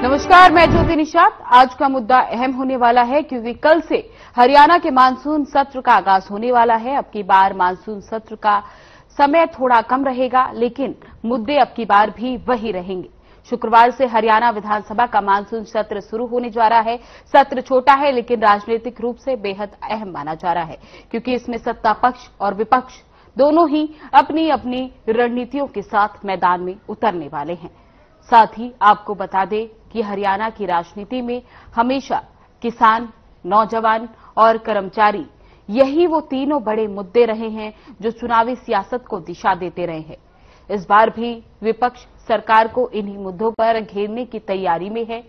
नमस्कार, मैं ज्योति निषाद। आज का मुद्दा अहम होने वाला है क्योंकि कल से हरियाणा के मानसून सत्र का आगाज होने वाला है। अब की बार मानसून सत्र का समय थोड़ा कम रहेगा, लेकिन मुद्दे अब की बार भी वही रहेंगे। शुक्रवार से हरियाणा विधानसभा का मानसून सत्र शुरू होने जा रहा है। सत्र छोटा है, लेकिन राजनीतिक रूप से बेहद अहम माना जा रहा है क्योंकि इसमें सत्ता पक्ष और विपक्ष दोनों ही अपनी अपनी रणनीतियों के साथ मैदान में उतरने वाले हैं। साथ ही आपको बता दें कि हरियाणा की राजनीति में हमेशा किसान, नौजवान और कर्मचारी यही वो तीनों बड़े मुद्दे रहे हैं जो चुनावी सियासत को दिशा देते रहे हैं। इस बार भी विपक्ष सरकार को इन्हीं मुद्दों पर घेरने की तैयारी में है।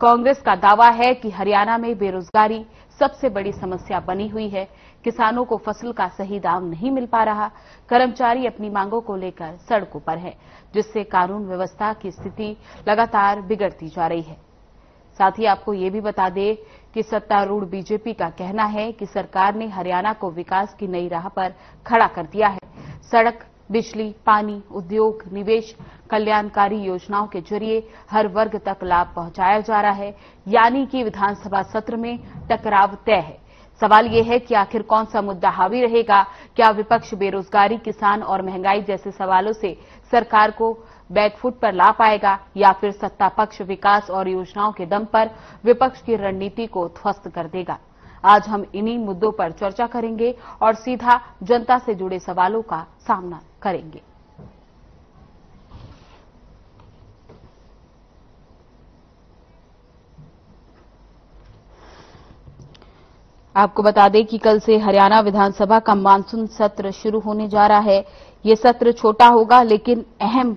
कांग्रेस का दावा है कि हरियाणा में बेरोजगारी सबसे बड़ी समस्या बनी हुई है। किसानों को फसल का सही दाम नहीं मिल पा रहा। कर्मचारी अपनी मांगों को लेकर सड़कों पर है, जिससे कानून व्यवस्था की स्थिति लगातार बिगड़ती जा रही है। साथ ही आपको ये भी बता दें कि सत्तारूढ़ बीजेपी का कहना है कि सरकार ने हरियाणा को विकास की नई राह पर खड़ा कर दिया है। सड़क, बिजली, पानी, उद्योग, निवेश, कल्याणकारी योजनाओं के जरिए हर वर्ग तक लाभ पहुंचाया जा रहा है। यानी कि विधानसभा सत्र में टकराव तय है। सवाल यह है कि आखिर कौन सा मुद्दा हावी रहेगा? क्या विपक्ष बेरोजगारी, किसान और महंगाई जैसे सवालों से सरकार को बैकफुट पर ला पाएगा, या फिर सत्ता पक्ष विकास और योजनाओं के दम पर विपक्ष की रणनीति को ध्वस्त कर देगा? आज हम इन्हीं मुद्दों पर चर्चा करेंगे और सीधा जनता से जुड़े सवालों का सामना करेंगे। आपको बता दें कि कल से हरियाणा विधानसभा का मानसून सत्र शुरू होने जा रहा है। ये सत्र छोटा होगा, लेकिन अहम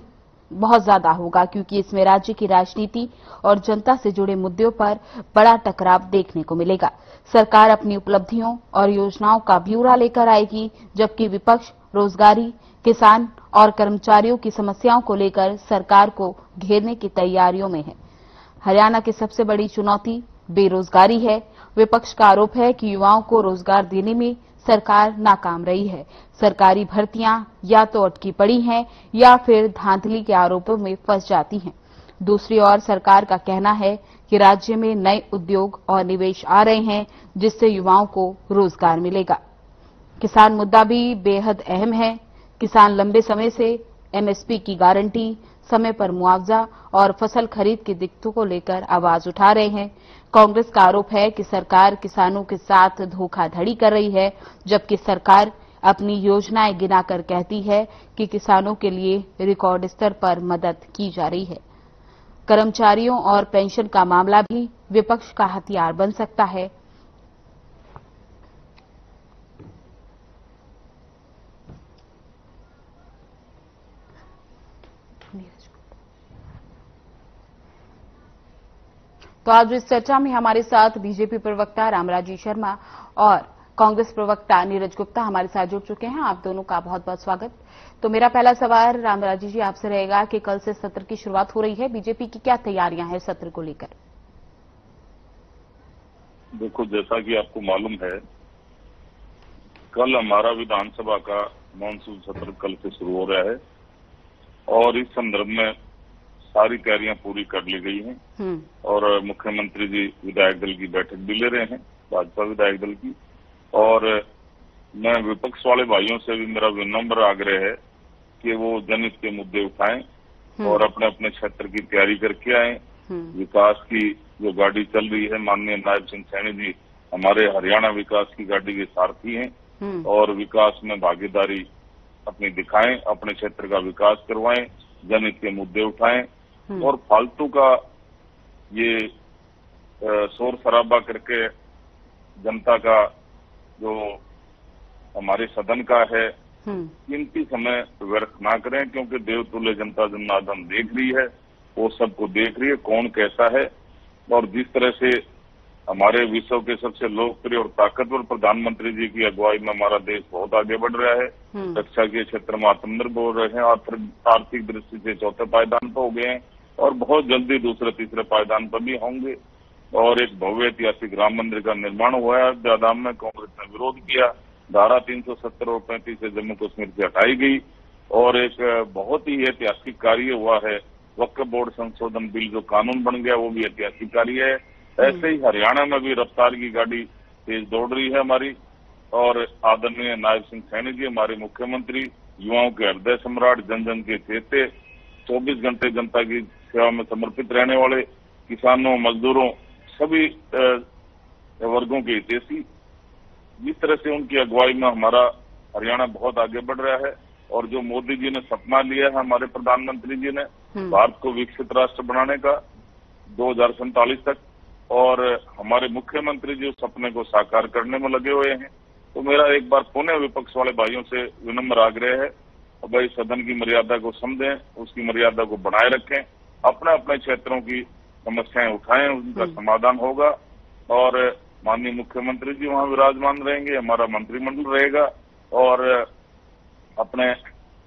बहुत ज्यादा होगा क्योंकि इसमें राज्य की राजनीति और जनता से जुड़े मुद्दों पर बड़ा टकराव देखने को मिलेगा। सरकार अपनी उपलब्धियों और योजनाओं का ब्यौरा लेकर आएगी, जबकि विपक्ष रोजगारी, किसान और कर्मचारियों की समस्याओं को लेकर सरकार को घेरने की तैयारियों में है। हरियाणा की सबसे बड़ी चुनौती बेरोजगारी है। विपक्ष का आरोप है कि युवाओं को रोजगार देने में सरकार नाकाम रही है। सरकारी भर्तियां या तो अटकी पड़ी हैं या फिर धांधली के आरोपों में फंस जाती हैं। दूसरी ओर सरकार का कहना है कि राज्य में नए उद्योग और निवेश आ रहे हैं, जिससे युवाओं को रोजगार मिलेगा। किसान मुद्दा भी बेहद अहम है। किसान लंबे समय से एमएसपी की गारंटी, समय पर मुआवजा और फसल खरीद की दिक्कतों को लेकर आवाज उठा रहे हैं। कांग्रेस का आरोप है कि सरकार किसानों के साथ धोखाधड़ी कर रही है, जबकि सरकार अपनी योजनाएं गिनाकर कहती है कि किसानों के लिए रिकॉर्ड स्तर पर मदद की जा रही है। कर्मचारियों और पेंशन का मामला भी विपक्ष का हथियार बन सकता है। तो आज इस चर्चा में हमारे साथ बीजेपी प्रवक्ता रामराजी शर्मा और कांग्रेस प्रवक्ता नीरज गुप्ता हमारे साथ जुड़ चुके हैं। आप दोनों का बहुत बहुत स्वागत। तो मेरा पहला सवाल रामराजी जी आपसे रहेगा कि कल से सत्र की शुरुआत हो रही है, बीजेपी की क्या तैयारियां हैं सत्र को लेकर? देखो, जैसा कि आपको मालूम है, कल हमारा विधानसभा का मानसून सत्र कल से शुरू हो रहा है और इस संदर्भ में सारी तैयारियां पूरी कर ली गई हैं और मुख्यमंत्री जी विधायक दल की बैठक भी ले रहे हैं, भाजपा विधायक दल की। और मैं विपक्ष वाले भाइयों से भी मेरा विनम्र आग्रह है कि वो जनहित के मुद्दे उठाएं और अपने अपने क्षेत्र की तैयारी करके आए। विकास की जो गाड़ी चल रही है, माननीय नायब सिंह सैनी जी हमारे हरियाणा विकास की गाड़ी के सारथी हैं और विकास में भागीदारी अपनी दिखाएं, अपने क्षेत्र का विकास करवाएं, जनहित के मुद्दे उठाएं और फालतू का ये शोर शराबा करके जनता का जो हमारे सदन का है कीमती समय व्यर्थ ना करें, क्योंकि देवतुल्य जनता जनार्दन देख रही है, वो सबको देख रही है कौन कैसा है। और जिस तरह से हमारे विश्व के सबसे लोकप्रिय और ताकतवर प्रधानमंत्री जी की अगुवाई में हमारा देश बहुत आगे बढ़ रहा है, रक्षा के क्षेत्र में आत्मनिर्भर हो रहे हैं, आर्थिक दृष्टि से चौथे पायदान पर हो गए हैं और बहुत जल्दी दूसरे तीसरे पायदान पर भी होंगे। और एक भव्य ऐतिहासिक राम मंदिर का निर्माण हुआ है अयोध्या में, कांग्रेस ने विरोध किया, धारा 370 और 35 से जम्मू कश्मीर से हटाई गई और एक बहुत ही ऐतिहासिक कार्य हुआ है वक्फ बोर्ड संशोधन बिल जो कानून बन गया वो भी ऐतिहासिक कार्य है। ऐसे ही हरियाणा में भी रफ्तार की गाड़ी तेज दौड़ रही है हमारी, और आदरणीय नायब सिंह सैनी जी हमारे मुख्यमंत्री, युवाओं के हृदय सम्राट, जन जन के चेते, 24 घंटे जनता की सेवा में समर्पित रहने वाले, किसानों, मजदूरों, सभी वर्गों के हितैषी, जिस तरह से उनकी अगुवाई में हमारा हरियाणा बहुत आगे बढ़ रहा है। और जो मोदी जी ने सपना लिया है हमारे प्रधानमंत्री जी ने भारत को विकसित राष्ट्र बनाने का 2047 तक, और हमारे मुख्यमंत्री जी उस सपने को साकार करने में लगे हुए हैं। तो मेरा एक बार पुनः विपक्ष वाले भाइयों से विनम्र आग्रह है, भाई सदन की मर्यादा को समझें, उसकी मर्यादा को बनाए रखें, अपने अपने क्षेत्रों की समस्याएं उठाएं, उनका समाधान होगा। और माननीय मुख्यमंत्री जी वहां विराजमान रहेंगे, हमारा मंत्रिमंडल रहेगा, और अपने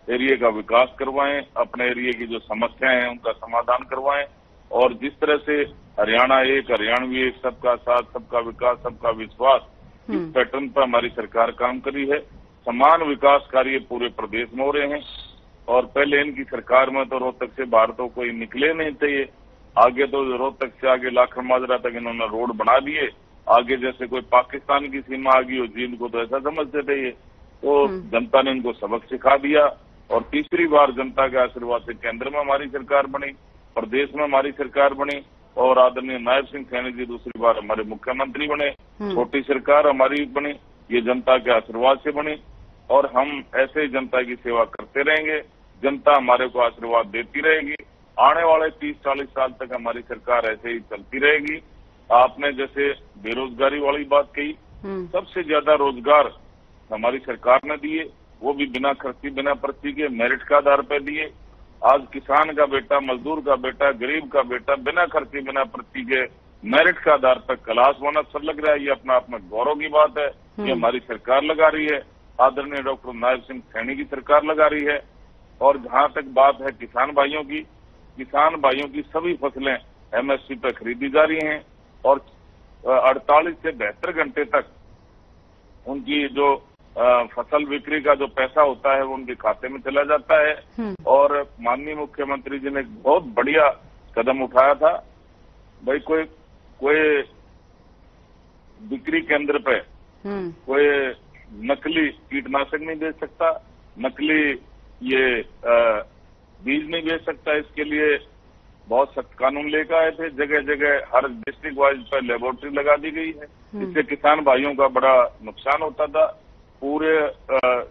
एरिया का विकास करवाएं, अपने एरिया की जो समस्याएं हैं उनका समाधान करवाएं। और जिस तरह से हरियाणा एक, हरियाणवी एक, सबका साथ, सबका विकास, सबका विश्वास, इस पैटर्न पर हमारी सरकार काम कर रही है। समान विकास कार्य पूरे प्रदेश में हो रहे हैं। और पहले इनकी सरकार में तो रोहतक से बाहर तो कोई निकले नहीं थे, आगे तो रोहतक से आगे लाखन माजरा तक इन्होंने रोड बना दिए, आगे जैसे कोई पाकिस्तान की सीमा आ गई हो जी, इनको तो ऐसा समझते थे ये। तो जनता ने इनको सबक सिखा दिया, और तीसरी बार जनता के आशीर्वाद से केंद्र में हमारी सरकार बनी, प्रदेश में हमारी सरकार बनी, और आदरणीय नायब सिंह सैनी जी दूसरी बार हमारे मुख्यमंत्री बने। छोटी सरकार हमारी बनी, ये जनता के आशीर्वाद से बनी, और हम ऐसे ही जनता की सेवा करते रहेंगे, जनता हमारे को आशीर्वाद देती रहेगी। आने वाले 30-40 साल तक हमारी सरकार ऐसे ही चलती रहेगी। आपने जैसे बेरोजगारी वाली बात कही, सबसे ज्यादा रोजगार हमारी सरकार ने दिए, वो भी बिना खर्ची, बिना पर्ची के, मेरिट के आधार पर दिए। आज किसान का बेटा, मजदूर का बेटा, गरीब का बेटा बिना खर्ची, बिना पर्ची के, मेरिट के आधार पर क्लास बोनस सब लग रहा है। ये अपना अपना गौरव की बात है, ये हमारी सरकार लगा रही है, आदरणीय डॉक्टर नायब सिंह सैनी की सरकार लगा रही है। और जहां तक बात है किसान भाइयों की, किसान भाइयों की सभी फसलें एमएसपी पर खरीदी जा रही हैं, और 48 से 72 घंटे तक उनकी जो फसल बिक्री का जो पैसा होता है वो उनके खाते में चला जाता है। और माननीय मुख्यमंत्री जी ने एक बहुत बढ़िया कदम उठाया था, भाई कोई बिक्री केंद्र पे कोई नकली कीटनाशक नहीं बेच सकता, नकली ये बीज नहीं बेच सकता। इसके लिए बहुत सख्त कानून लेकर आए थे, जगह जगह हर डिस्ट्रिक्ट वाइज पर लेबोरेटरी लगा दी गई है। इससे किसान भाइयों का बड़ा नुकसान होता था, पूरे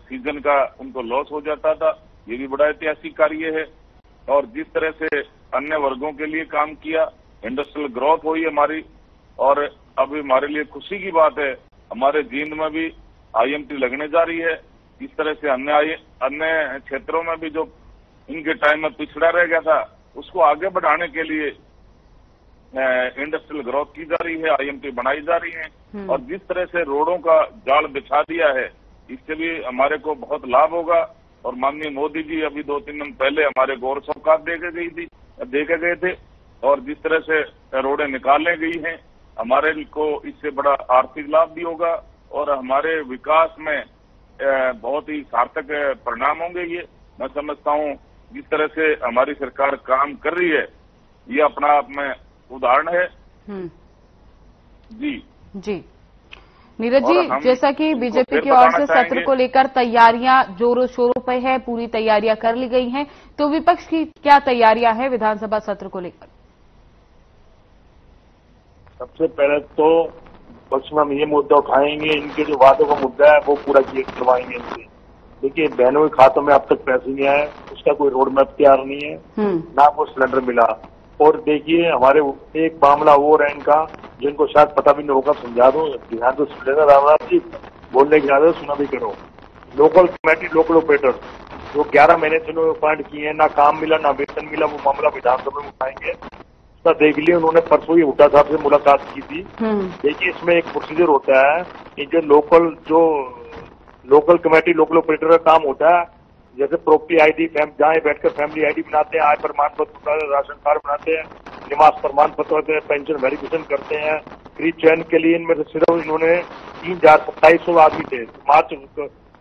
सीजन का उनको लॉस हो जाता था। ये भी बड़ा ऐतिहासिक कार्य है। और जिस तरह से अन्य वर्गों के लिए काम किया, इंडस्ट्रियल ग्रोथ हुई हमारी। और अभी हमारे लिए खुशी की बात है, हमारे जींद में भी आईएमटी लगने जा रही है। इस तरह से अन्य क्षेत्रों में भी जो इनके टाइम में पिछड़ा रह गया था, उसको आगे बढ़ाने के लिए इंडस्ट्रियल ग्रोथ की जा रही है, आईएमटी बनाई जा रही है। और जिस तरह से रोडों का जाल बिछा दिया है, इससे भी हमारे को बहुत लाभ होगा। और माननीय मोदी जी अभी 2-3 दिन पहले हमारे गौर सौगात देके गए थे, और जिस तरह से रोडें निकालने गई हैं, हमारे को इससे बड़ा आर्थिक लाभ भी होगा, और हमारे विकास में बहुत ही सार्थक परिणाम होंगे। ये मैं समझता हूँ जिस तरह से हमारी सरकार काम कर रही है, ये अपना आप में उदाहरण है। जी नीरज जी, जैसा कि बीजेपी की ओर से सत्र को लेकर तैयारियां जोरों शोरों पर है, पूरी तैयारियां कर ली गई हैं, तो विपक्ष की क्या तैयारियां हैं विधानसभा सत्र को लेकर? सबसे पहले तो पक्ष में हम ये मुद्दा उठाएंगे, इनके जो वादों का मुद्दा है वो पूरा करवाएंगे इनसे। देखिए, बहनों के खातों में अब तक पैसे नहीं आए, उसका कोई रोड मैप तैयार नहीं है, ना कोई सिलेंडर मिला। और देखिए, हमारे एक मामला और है इनका, जिनको शायद पता भी नहीं होगा, समझा दो, ध्यान तो सुन लेना रामनाथ जी, बोलने की आदत सुना भी करो। लोकल कमेटी, लोकल ऑपरेटर जो 11 महीने से उन्होंने अपॉइंट किए हैं, ना काम मिला, ना वेतन मिला, वो मामला विधानसभा में उठाएंगे। उसका देख लिया, उन्होंने परसों ही हुड्डा साहब से मुलाकात की थी। देखिए, इसमें एक प्रोसीजर होता है कि जो लोकल कमेटी, लोकल ऑपरेटर का काम होता है, जैसे प्रॉपर्टी आईडी, जहाँ बैठकर फैमिली आईडी बनाते हैं, आय प्रमाण पत्र, राशन कार्ड बनाते हैं, निवास प्रमाण पत्र होते हैं, पेंशन वेरिफिकेशन करते हैं। फ्री चयन के लिए इनमें से सिर्फ इन्होंने 3,2700 आदमी थे। मार्च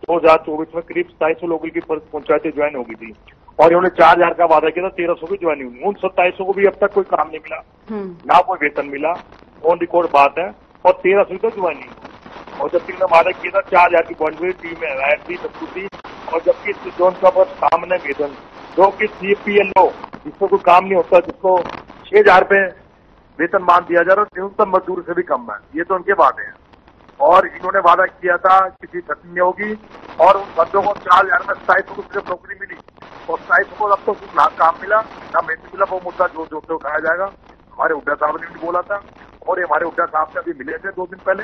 2024 में करीब 2700 लोगों की पंचायतें ज्वाइन हो गई थी। और इन्होंने 4,000 का वादा किया था, 1,300 की ज्वाइनिंग हुई। उन 2700 को भी अब तक कोई काम नहीं मिला, ना कोई वेतन मिला, ऑन रिकॉर्ड बात है। और 1,300 तो ज्वाइनिंग, और जबकि उन्होंने वादा किया था 4,000 की ज्वाइनिंग हुई, टीम में हदायत थी, सब कुछ थी। और जबकि जो उनका सामने वेतन, जो कि CPLO जिसको कोई काम नहीं होता, जिसको 6,000 रुपए वेतन मान दिया जा रहा है, न्यूनतम मजदूर से भी कम है। ये तो उनके वादे हैं। और इन्होंने वादा किया था किसी छुट्टी नहीं होगी, और उन बंदों को 4,000 में 2700 को सिर्फ नौकरी मिली, और 2700 को अब तो ना काम मिला ना मेहनत मिला। वो मुद्दा जोर जोर से उठाया जाएगा। हमारे हुड्डा साहब ने भी बोला था, और हमारे हुड्डा साहब से अभी मिले थे 2 दिन पहले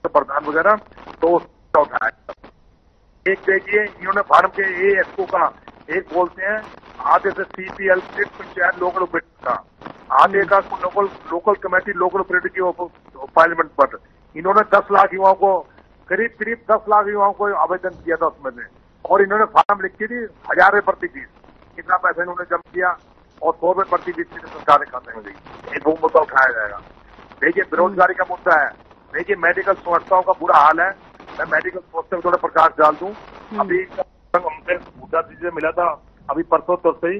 प्रधान वगैरह, तो उसका उठाया। एक देखिए, इन्होंने फार्म के ASO का एक बोलते हैं, आधे से CPL पंचायत लोकल ऑपरेटर का, आधे का लोकल कमेटी लोकल ऑपरेटर की पार्लियामेंट पर। इन्होंने 10 लाख युवाओं को, करीब 10 लाख युवाओं को आवेदन किया था उसमें से, और इन्होंने फार्म लिखी थी 1,000 रुपए प्रति फीस। कितना पैसा इन्होंने जमा किया, और 100 रुपए प्रति फीस सरकार के खाते में गई। एक वो मुद्दा उठाया जाएगा। देखिए, बेरोजगारी का मुद्दा है। देखिए, मेडिकल संस्थाओं का बुरा हाल है। मैं मेडिकल संस्था में थोड़ा प्रकाश डाल दूं। अभी हमसे मुद्दा से मिला था अभी परसों तो सही।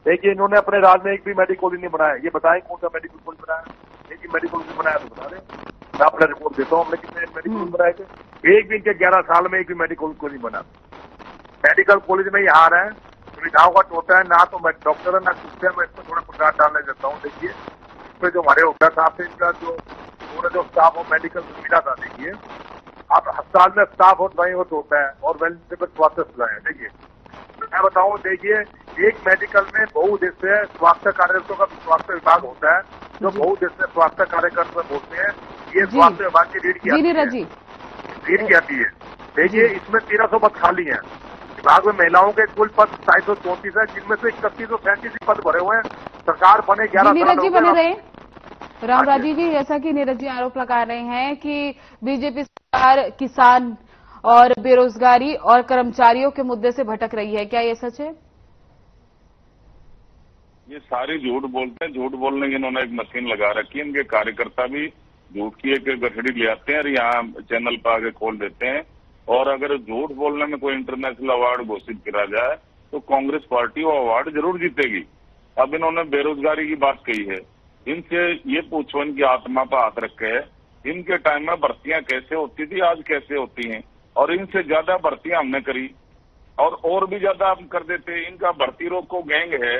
देखिए, इन्होंने अपने राज्य में एक भी मेडिकल कॉलेज नहीं बनाया। ये बताएं कौन सा मेडिकल कॉलेज बनाया? एक ही मेडिकल कॉलेज बनाया तो बता दें, मैं अपना रिपोर्ट देता हूँ। हमने कितने मेडिकल कॉलेज बनाए थे? एक भी इनके 11 साल में एक भी मेडिकल कॉलेज नहीं बना। मेडिकल कॉलेज में ही हार है, सुविधाओं का टोटा है, ना तो मैं डॉक्टर है ना कुछ है। मैं इसको थोड़ा प्रकाश डालने देता हूँ। देखिए, इस पे जो हमारे हुड्डा साहब से इनका जो स्टाफ हो मेडिकल मिला था, देखिए आप अस्पताल में स्टाफ हो दवाई होता है, और वेल्थ स्वास्थ्य सुविधा है। देखिए, मैं बताऊं, देखिए, एक मेडिकल में बहुउद्देश्य स्वास्थ्य कार्यरतों का स्वास्थ्य विभाग होता है, जो बहुउद्देश्य स्वास्थ्य कार्यकर्ता बोलते हैं। ये स्वास्थ्य विभाग की रीढ़ की आती है। देखिए, इसमें 1,300 पद खाली हैं। विभाग में महिलाओं के कुल पद 734 है, जिनमें से 3137 पद भरे हुए हैं। सरकार बने 11 रामराजी जी, जैसा कि नीरज जी आरोप लगा रहे हैं कि बीजेपी सरकार किसान और बेरोजगारी और कर्मचारियों के मुद्दे से भटक रही है, क्या ये सच है? ये सारे झूठ बोलते हैं। झूठ बोलने की इन्होंने एक मशीन लगा रखी है। इनके कार्यकर्ता भी झूठ की एक गठड़ी ले आते हैं और यहाँ चैनल पर आगे खोल देते हैं। और अगर झूठ बोलने में कोई इंटरनेशनल अवार्ड घोषित करा जाए तो कांग्रेस पार्टी वो अवार्ड जरूर जीतेगी। अब इन्होंने बेरोजगारी की बात कही है। इनसे ये पूछो, इनकी आत्मा पर हाथ रखे है, इनके टाइम में भर्तियां कैसे होती थी, आज कैसे होती हैं? और इनसे ज्यादा भर्तियां हमने करी, और भी ज्यादा हम कर देते। इनका भर्ती रोको गैंग है,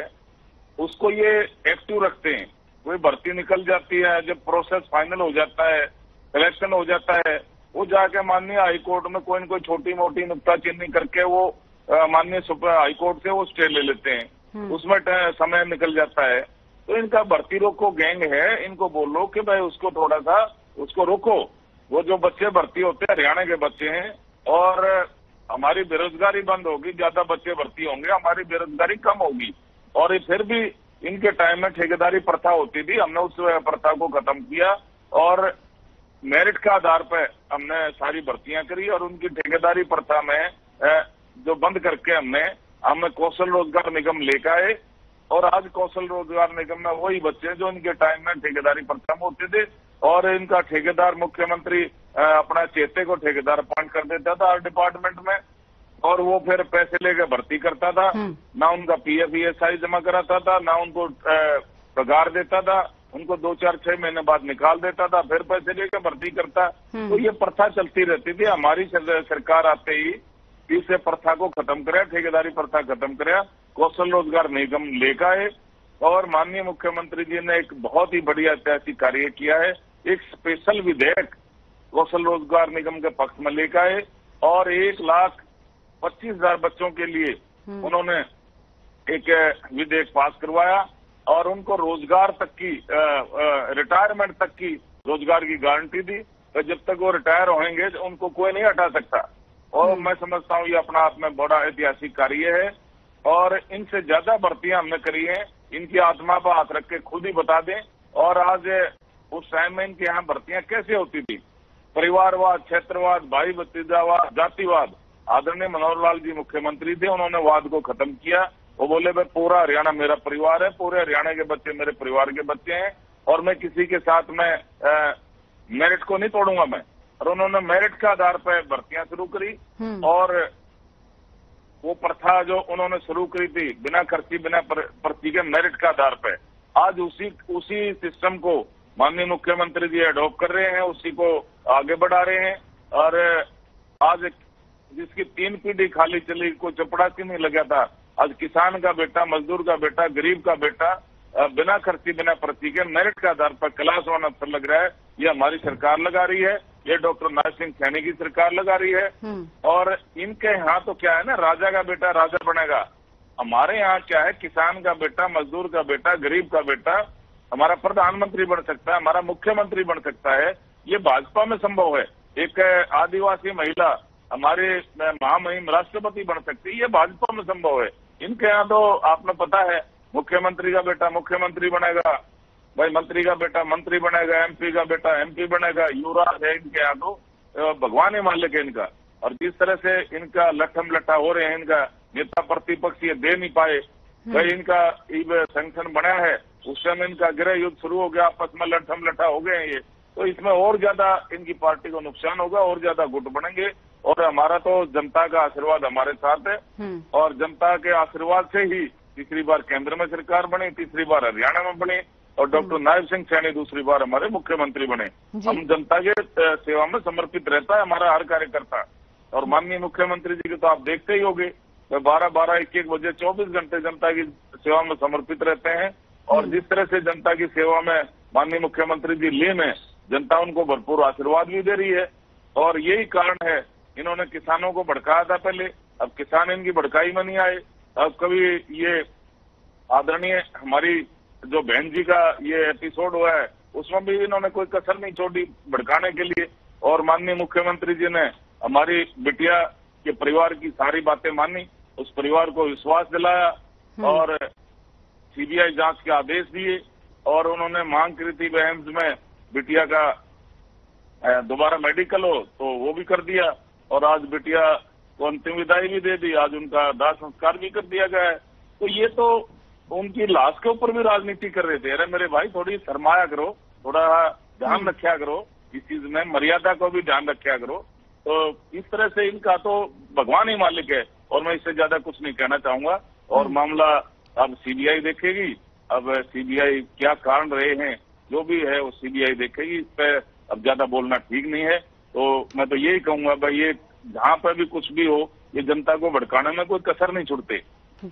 उसको ये एक्टिव रखते हैं। कोई भर्ती निकल जाती है, जब प्रोसेस फाइनल हो जाता है, सिलेक्शन हो जाता है, वो जाके माननीय हाईकोर्ट में कोई न कोई छोटी मोटी नुक्ताचीनी करके वो माननीय हाईकोर्ट से वो स्टे ले लेते हैं। उसमें समय निकल जाता है। तो इनका भर्ती रोको गैंग है। इनको बोलो कि भाई उसको थोड़ा सा उसको रोको। वो जो बच्चे भर्ती होते हैं हरियाणा के बच्चे हैं, और हमारी बेरोजगारी बंद होगी, ज्यादा बच्चे भर्ती होंगे, हमारी बेरोजगारी कम होगी। और फिर भी इनके टाइम में ठेकेदारी प्रथा होती थी, हमने उस प्रथा को खत्म किया और मेरिट के आधार पर हमने सारी भर्तियां करी। और उनकी ठेकेदारी प्रथा में जो बंद करके हमने कौशल रोजगार निगम लेकर आए। और आज कौशल रोजगार निगम में वही बच्चे जो इनके टाइम में ठेकेदारी प्रथा में होते थे, और इनका ठेकेदार मुख्यमंत्री अपना चेते को ठेकेदार अपॉइंट कर देता था हर डिपार्टमेंट में, और वो फिर पैसे लेकर भर्ती करता था। ना उनका PF ESI जमा कराता था, ना उनको पगार देता था, उनको 2, 4, 6 महीने बाद निकाल देता था, फिर पैसे लेकर भर्ती करता। तो ये प्रथा चलती रहती थी। हमारी सरकार आते ही इस प्रथा को खत्म कराया, ठेकेदारी प्रथा खत्म कराया, कौशल रोजगार निगम लेकर आए। और माननीय मुख्यमंत्री जी ने एक बहुत ही बढ़िया ऐतिहासिक कार्य किया है। एक स्पेशल विधेयक कौशल रोजगार निगम के पक्ष में लेकर आए, और 1,25,000 बच्चों के लिए उन्होंने एक विधेयक पास करवाया, और उनको रोजगार तक की रिटायरमेंट तक की रोजगार की गारंटी दी। तो जब तक वो रिटायर होंगे उनको कोई नहीं हटा सकता। और मैं समझता हूँ ये अपना आप में बड़ा ऐतिहासिक कार्य है। और इनसे ज्यादा भर्तियां हमने करी हैं। इनकी आत्मा पर हाथ रख के खुद ही बता दें। और आज उस टाइम में इनके यहाँ भर्तियां कैसे होती थी, परिवारवाद, क्षेत्रवाद, भाई भतीजावाद, जातिवाद। आदरणीय मनोहर लाल जी मुख्यमंत्री थे, उन्होंने वाद को खत्म किया। वो बोले भाई पूरा हरियाणा मेरा परिवार है, पूरे हरियाणा के बच्चे मेरे परिवार के बच्चे हैं, और मैं किसी के साथ में मेरिट को नहीं तोड़ूंगा मैं। और उन्होंने मेरिट के आधार पर भर्तियां शुरू करी। और वो प्रथा जो उन्होंने शुरू करी थी बिना खर्ची बिना पर्ची के मेरिट के आधार पर, आज उसी सिस्टम को माननीय मुख्यमंत्री जी अडॉप्ट कर रहे हैं, उसी को आगे बढ़ा रहे हैं। और आज जिसकी 3 पीढ़ी खाली चली, कोई चपड़ासी नहीं लगा था, आज किसान का बेटा, मजदूर का बेटा, गरीब का बेटा बिना खर्ची बिना पर्ची के मेरिट के आधार पर क्लास 1 अफसर लग रहा है। ये हमारी सरकार लगा रही है, ये डॉक्टर नायब सिंह सैनी की सरकार लगा रही है। और इनके यहाँ तो क्या है ना, राजा का बेटा राजा बनेगा। हमारे यहाँ क्या है, किसान का बेटा, मजदूर का बेटा, गरीब का बेटा हमारा प्रधानमंत्री बन सकता है, हमारा मुख्यमंत्री बन सकता है। ये भाजपा में संभव है। एक आदिवासी महिला हमारे महामहिम राष्ट्रपति बन सकती है, ये भाजपा में संभव है। इनके यहाँ तो आपने पता है, मुख्यमंत्री का बेटा मुख्यमंत्री बनेगा, भाई मंत्री का बेटा मंत्री बनेगा, एमपी का बेटा एमपी बनेगा। युवराज है इनके यहाँ, तो भगवान ही मालिक है इनका। और जिस तरह से इनका लट्ठम लट्ठा हो रहे हैं, इनका नेता प्रतिपक्ष ये दे नहीं पाए, भाई इनका सैंक्शन बना है, उस समय इनका गृह युद्ध शुरू हो गया, आपस में लट्ठम लट्ठा हो गए हैं ये, तो इसमें और ज्यादा इनकी पार्टी को नुकसान होगा, और ज्यादा गुट बनेंगे। और हमारा तो जनता का आशीर्वाद हमारे साथ है, और जनता के आशीर्वाद से ही तीसरी बार केंद्र में सरकार बनी, तीसरी बार हरियाणा में बनी, और डॉक्टर नायब सिंह सैनी दूसरी बार हमारे मुख्यमंत्री बने। हम जनता के सेवा में समर्पित रहता है हमारा हर कार्यकर्ता। और माननीय मुख्यमंत्री जी के तो आप देखते ही होंगे, 12-12, 1-1 बजे 24 घंटे जनता की सेवा में समर्पित रहते हैं। और जिस तरह से जनता की सेवा में माननीय मुख्यमंत्री जी लीन है, जनता उनको भरपूर आशीर्वाद भी दे रही है। और यही कारण है, इन्होंने किसानों को भड़काया था पहले, अब किसान इनकी भड़काई में नहीं आए। अब कभी ये आदरणीय हमारी जो बहन जी का ये एपिसोड हुआ है, उसमें भी इन्होंने कोई कसर नहीं छोड़ी भड़काने के लिए। और माननीय मुख्यमंत्री जी ने हमारी बिटिया के परिवार की सारी बातें मानी, उस परिवार को विश्वास दिलाया और सीबीआई जांच के आदेश दिए। और उन्होंने मांग करी थी एम्स में बिटिया का दोबारा मेडिकल हो, तो वो भी कर दिया। और आज बिटिया को अंतिम विदाई भी दे दी, आज उनका दाह संस्कार भी कर दिया गया है। तो ये तो उनकी लाश के ऊपर भी राजनीति कर रहे थे। अरे मेरे भाई, थोड़ी शर्माया करो, थोड़ा ध्यान रखा करो, इस चीज में मर्यादा को भी ध्यान रखा करो। तो इस तरह से इनका तो भगवान ही मालिक है, और मैं इससे ज्यादा कुछ नहीं कहना चाहूंगा। और मामला अब सीबीआई देखेगी, अब सीबीआई क्या कारण रहे हैं, जो भी है वो सीबीआई देखेगी। इस पर अब ज्यादा बोलना ठीक नहीं है। तो मैं तो यही कहूंगा भाई, ये जहां पर भी कुछ भी हो, ये जनता को भड़काने में कोई कसर नहीं छूटते।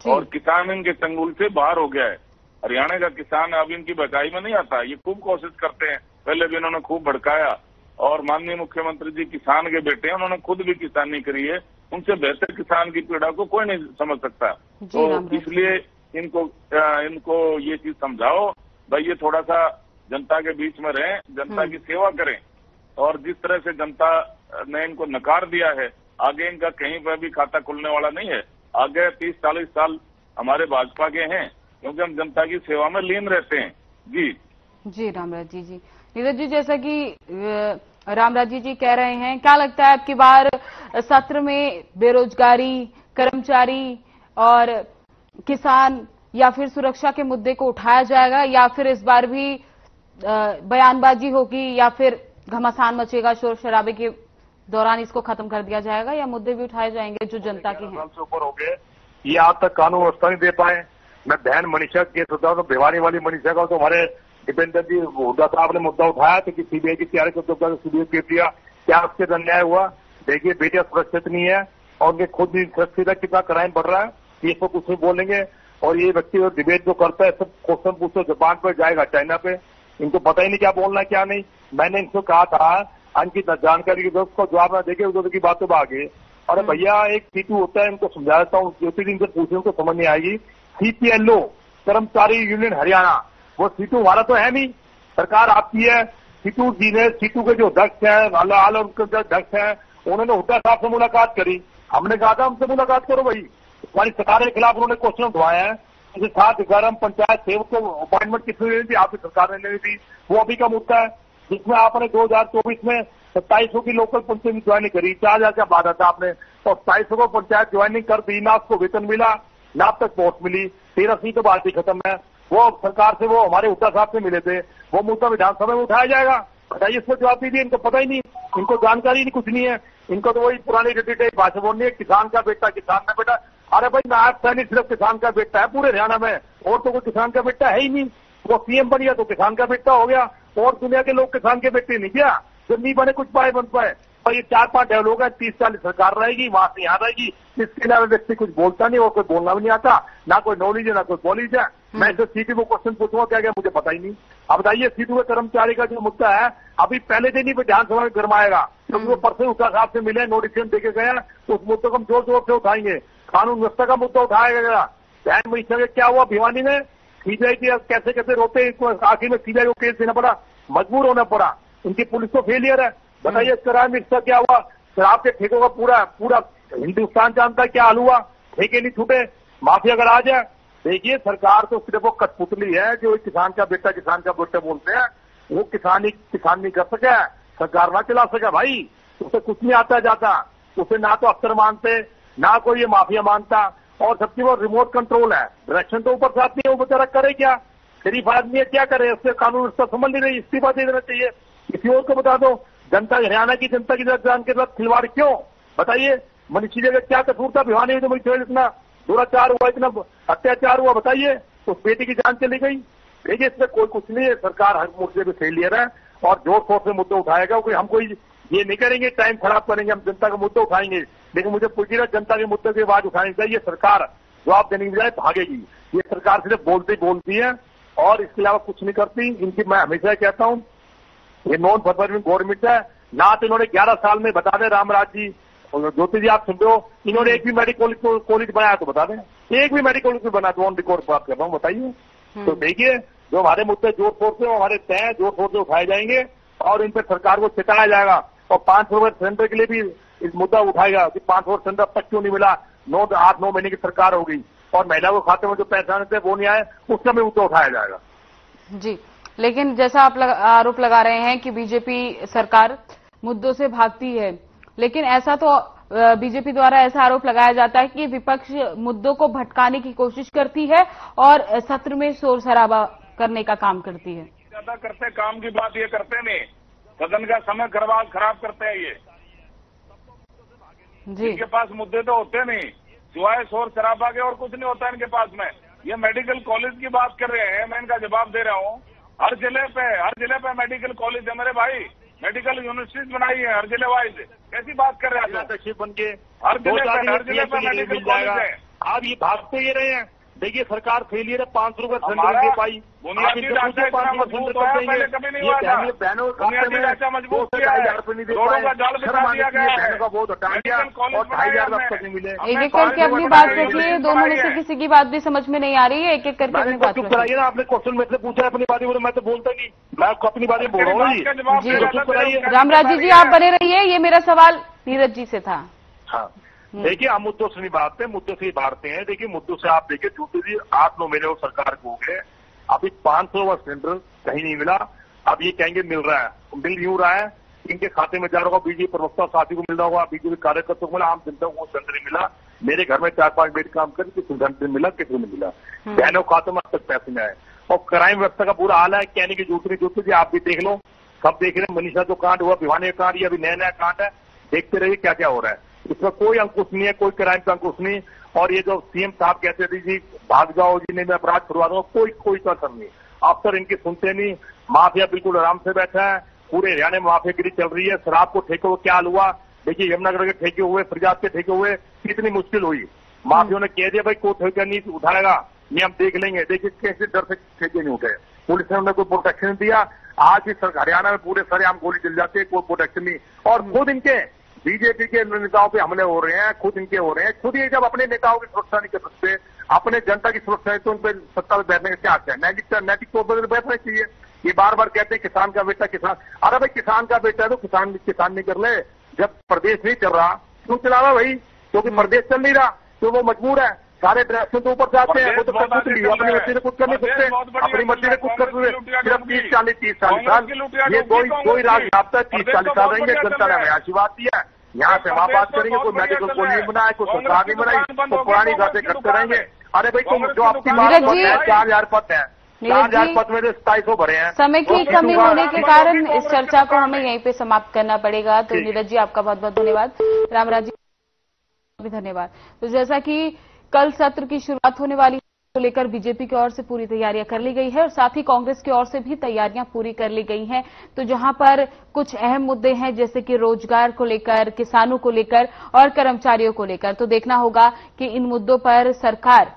और किसान इनके चंगुल से बाहर हो गया है। हरियाणा का किसान अब इनकी भड़काई में नहीं आता, ये खूब कोशिश करते हैं। पहले भी इन्होंने खूब भड़काया। और माननीय मुख्यमंत्री जी किसान के बेटे हैं, उन्होंने खुद भी किसानी करी है, उनसे बेहतर किसान की पीड़ा को कोई नहीं समझ सकता। तो इसलिए इनको ये चीज समझाओ भाई, ये थोड़ा सा जनता के बीच में रहें, जनता की सेवा करें। और जिस तरह से जनता ने इनको नकार दिया है, आगे इनका कहीं पर भी खाता खुलने वाला नहीं है। आगे 30-40 साल हमारे भाजपा के हैं, क्योंकि हम जनता की सेवा में लीन रहते हैं। जी रामराज जी नीरज जी, जैसा कि रामराज जी कह रहे हैं, क्या लगता है आपकी बार सत्र में बेरोजगारी, कर्मचारी और किसान या फिर सुरक्षा के मुद्दे को उठाया जाएगा, या फिर इस बार भी बयानबाजी होगी, या फिर घमासान मचेगा, शोर शराबे के दौरान इसको खत्म कर दिया जाएगा, या मुद्दे भी उठाए जाएंगे जो जनता के हैं? से ऊपर हो गए, ये आज तक कानून व्यवस्था नहीं दे पाए। मैं बहन मनीषा केस होता हूँ, तो भिवानी वाली मनीषा का तो हमारे दीपेंद्र जी हुड्डा साहब ने मुद्दा उठाया था कि सीबीआई की तैयारी को सीबीआई कर दिया, क्या उसके अन्याय हुआ? देखिए, बेटियां सुरक्षित नहीं है और उनके खुद भी सुरक्षित है, कितना क्राइम बढ़ रहा है, ये सब कुछ नहीं बोलेंगे। और ये व्यक्ति डिबेट जो करता है, सब क्वेश्चन पूछते, जापान पे जाएगा, चाइना पे, इनको पता ही नहीं क्या बोलना है क्या नहीं। मैंने इनको कहा था इनकी जानकारी की को जवाब ना देखे, उधर की बातों में आगे। अरे भैया, एक सीटू होता है, इनको समझा देता हूँ, ज्योति से पूछे उनको समझ नहीं आएगी। सीपीएलओ कर्मचारी यूनियन हरियाणा, वो सीटू हमारा तो है नहीं, सरकार आपकी है। सीटू जी ने, सीटू के जो अध्यक्ष है, हाल उनके जो अध्यक्ष है, उन्होंने हुड्डा साहब से मुलाकात करी। हमने कहा था हमसे मुलाकात करो भाई, हमारी सरकार के खिलाफ उन्होंने क्वेश्चन उठवाया है। उसके साथ 11 पंचायत सेवक को अपॉइंटमेंट किसने लेनी थी? आपकी सरकार ने लेनी थी, वो अभी का मुद्दा है, जिसमें आपने 2024 में 2700 की लोकल पंचायत ज्वाइनिंग करी, 4000 का वादा था आपने, तो 2700 को पंचायत ज्वाइनिंग कर दी, ना उसको वेतन मिला, ना अब तक पोस्ट मिली, 13 सीट तो बात ही खत्म है। वो सरकार से, वो हमारे हुड्डा साहब से मिले थे, वो मुद्दा विधानसभा में उठाया जाएगा, बताइए इसको जवाब दीजिए। इनको पता ही नहीं, इनको जानकारी नहीं, कुछ नहीं है, इनको तो वही पुरानी रटी भाषा बोलनी है, किसान का बेटा किसान का बेटा। अरे भाई नायब सैनिक सिर्फ किसान का बेटा है पूरे हरियाणा में, और तो कोई किसान का बेटा है ही नहीं। वो सीएम बन गया तो किसान का बेटा हो गया, और दुनिया के लोग किसान के बेटे नहीं क्या? जब नहीं बने कुछ पाए बन पाए। और ये 4-5 लोग हैं, 30-40 सरकार रहेगी, वहां से यहाँ रहेगी। इसके अलावा व्यक्ति कुछ बोलता नहीं और कोई बोलना भी नहीं आता, ना कोई नॉलेज है ना कोई कॉलेज है। मैं इसे सीधे वो क्वेश्चन पूछूंगा क्या मुझे पता ही नहीं। अब बताइए सीधे हुए कर्मचारी का जो मुद्दा है अभी पहले दिन ही विधानसभा में गरमाएगा, क्योंकि वो परसों उषा साहब से मिले, नोटिफिकेशन देके गए, उस मुद्दे को हम जोर जोर से उठाएंगे। कानून व्यवस्था का मुद्दा उठाया गया। बहन महीने क्या हुआ भिवानी में, सीबीआई की कैसे कैसे रोते, आखिर में सीबीआई को केस देना पड़ा, मजबूर होना पड़ा। उनकी पुलिस तो फेलियर है। बताइए क्राइम मिनिस्टर क्या हुआ, शराब के ठेकों का पूरा हिंदुस्तान जानता है क्या हाल हुआ, ठेके नहीं छूटे, माफिया अगर आ जाए। देखिए सरकार तो सिर्फ वो कठपुतली है, जो किसान का बेटा बोलते हैं, वो किसान नहीं कर सके, सरकार ना चला सके भाई, उसे कुछ नहीं आता जाता, उसे ना तो अफसर मानते ना कोई ये माफिया मानता, और सबकी वो रिमोट कंट्रोल है, डायरेक्शन तो ऊपर से आती है, वो बेचारा करे क्या, गरीब आदमी है क्या करे, उससे कानून व्यवस्था समझ नहीं रही, इस्तीफा दे देना चाहिए। किसी और को बता दो, जनता हरियाणा की जनता की जान के साथ खिलवाड़ क्यों? बताइए मनीषी जगह क्या कसूर था भिवानी में, जो मुझे इतना दुराचार हुआ, इतना अत्याचार हुआ, बताइए उस बेटी की जान चली गई। देखिए इसमें कोई कुछ नहीं है, सरकार हर मुद्दे पे फेलियर है और जोर शोर से मुद्दे उठाएगा। कोई हम कोई ये नहीं करेंगे टाइम खराब करेंगे, हम जनता का मुद्दा उठाएंगे, लेकिन मुझे पूछिए ना जनता के मुद्दे की आवाज उठानी चाहिए। सरकार जवाब देने की बजाय भागेगी, ये सरकार सिर्फ बोलती है और इसके अलावा कुछ नहीं करती। इनकी मैं हमेशा कहता हूं ये नॉन परफॉर्मिंग गवर्नमेंट है। ना तो इन्होंने 11 साल में बता दें, रामराज जी और ज्योति जी आप सुन रहे हो, इन्होंने एक भी मेडिकल कॉलेज बनाया तो बता दें, एक भी मेडिकल कॉलेज बना तो ऑन रिकॉर्ड बात कर रहा हूँ, बताइए। तो देखिए जो हमारे मुद्दे जोर शोर से हमारे तय जोर शोर से उठाए जाएंगे और इन पर सरकार को चिताया जाएगा। और 500 रुपये सिलेंडर के लिए भी इस मुद्दा उठाएगा कि 500 रुपये सिलेंडर अब तक क्यों नहीं मिला, 8-9 महीने की सरकार हो गई और महिला को खाते में जो पैसे आने थे वो नहीं आए, उसका भी मुद्दा उठाया जाएगा। जी, लेकिन जैसा आप आरोप लगा रहे हैं कि बीजेपी सरकार मुद्दों से भागती है, लेकिन ऐसा तो बीजेपी द्वारा ऐसा आरोप लगाया जाता है कि विपक्ष मुद्दों को भटकाने की कोशिश करती है और सत्र में शोर शराबा करने का काम करती है। ज्यादा करते काम की बात ये करते नहीं, सदन का समय खराब करते हैं ये जी। इनके पास मुद्दे तो होते नहीं, सिवाय शोर शराबा के और कुछ नहीं होता इनके पास में। ये मेडिकल कॉलेज की बात कर रहे हैं, मैं इनका जवाब दे रहा हूँ। हर जिले पे मेडिकल कॉलेज है मेरे भाई, मेडिकल यूनिवर्सिटीज बनाई है हर जिले वाइज। कैसी बात कर रहे हैं आप? बन के हर जिले पे मेडिकल कॉलेज है। आप ये भागते ये रहे हैं। देखिए सरकार फेलियर है, 500 रुपये सिलेंडर दे पाई, बुनियादी ढांचा इतना मजबूत है पहले कभी नहीं हुआ था। बुनियादी ढांचा मजबूत किया है, रोडों का जाल बिछा दिया गया है, बहुत हटा दिया और 2,500 अब तक नहीं मिले। एक एक करके अपनी बात रखिए, दोनों में से किसी की बात भी समझ में नहीं आ रही है, एक एक करके अपनी बात कराइए ना। आपने क्वेश्चन में से पूछा है अपनी बातें, मैं तो बोलता नहीं, मैं आपको अपनी बातें बोल रहा हूँ। रामराज जी आप बने रहिए, ये मेरा सवाल नीरज जी से था। हाँ देखिए हम मुद्दों से नहीं भागते, मुद्दों से ही भागते हैं। देखिए मुद्दों से आप देखिए ज्योति जी 8-9 महीने वो सरकार को हो गए, अभी 500 वाला सिलेंडर कहीं नहीं मिला। अब ये कहेंगे मिल रहा है, मिल यूं रहा है, इनके खाते में जा रहा होगा, बीजेपी प्रवक्ता साथी को मिल रहा होगा, बीजेपी कार्यकर्ताओं को मिला, आम जनता को सिलेंडर नहीं मिला। मेरे घर में 4-5 बेड काम कर किसी सिलेंडर मिला, किसी नहीं मिला, बहनों खातों में अब तक पैसे नहीं आए। और क्राइम व्यवस्था का बुरा हाल है, कहने की जरूरत नहीं। आप भी देख लो, सब देख रहे हैं, मनीषा जो कांड हुआ, भिवानी का कांड, ये अभी नया कांड है, देखते रहिए क्या क्या हो रहा है। इसमें कोई अंकुश नहीं है, कोई क्राइम का अंकुश नहीं। और ये जो सीएम साहब कहते थे जी भाग जाओ जी, नहीं मैं अपराध करवा दूंगा, कोई असर नहीं। अफसर इनकी सुनते नहीं, माफिया बिल्कुल आराम से बैठा है, पूरे हरियाणा में माफियागिरी चल रही है। शराब को ठेके हुए क्या हाल हुआ, देखिए यमुनानगर के ठेके हुए, फरीदाबाद के ठेके हुए, कितनी मुश्किल हुई। माफियों ने कह दिया भाई कोई ठेका नहीं उठाएगा, ये हम देख लेंगे। देखिए कैसे डर से ठेके नहीं उठे, पुलिस ने उन्हें कोई प्रोटेक्शन नहीं दिया। आज ही हरियाणा में पूरे सरेआम गोली चल जाती है, कोई प्रोटेक्शन नहीं। और खुद इनके बीजेपी के नेताओं पे हमले हो रहे हैं, खुद इनके हो रहे हैं। खुद ये जब अपने नेताओं की सुरक्षा नहीं कर सकते, अपने जनता की सुरक्षा है, तो उन पर सत्ता में बैठने का क्या आता है? नैतिक तौर पर बैठना चाहिए। ये बार बार कहते हैं किसान का बेटा किसान, अरे भाई किसान का बेटा है तो किसान नहीं कर ले। जब प्रदेश नहीं चल रहा क्यों चला रहा भाई? क्योंकि प्रदेश चल नहीं रहा तो वो मजबूर है, सारे डायरेक्शन तो ऊपर जाते हैं, वो तो कर कुछ नहीं, अपनी मर्जी से कुछ कर नहीं सकते, अपनी मर्जी से कुछ कर सकते। सिर्फ 30-40 साल ये कोई राज आपता है, 30-40 साल रहेंगे, जनता ने हमें आशीर्वाद दिया है। यहाँ से वहाँ बात करेंगे, कोई मेडिकल कॉलेज नहीं बनाया, कोई सरकार नहीं बनाई, तो पुरानी बातें करते रहेंगे। अरे भाई तुम जो आपकी बात है 4,000 पद है, 4,000 पद में 2700 भरे हैं। समय की कमी होने के कारण इस चर्चा को हमें यहीं पे समाप्त करना पड़ेगा। तो नीरज जी आपका बहुत बहुत धन्यवाद, रामराज जी भी धन्यवाद। तो जैसा कि कल सत्र की शुरुआत होने वाली को लेकर बीजेपी की ओर से पूरी तैयारियां कर ली गई है और साथ ही कांग्रेस की ओर से भी तैयारियां पूरी कर ली गई हैं। तो जहां पर कुछ अहम मुद्दे हैं जैसे कि रोजगार को लेकर, किसानों को लेकर और कर्मचारियों को लेकर, तो देखना होगा कि इन मुद्दों पर सरकार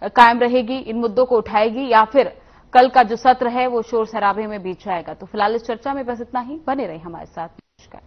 कायम रहेगी, इन मुद्दों को उठाएगी या फिर कल का जो सत्र है वो शोर शराबे में बीत जाएगा। तो फिलहाल इस चर्चा में बस इतना ही। बने रहे हमारे साथ। नमस्कार।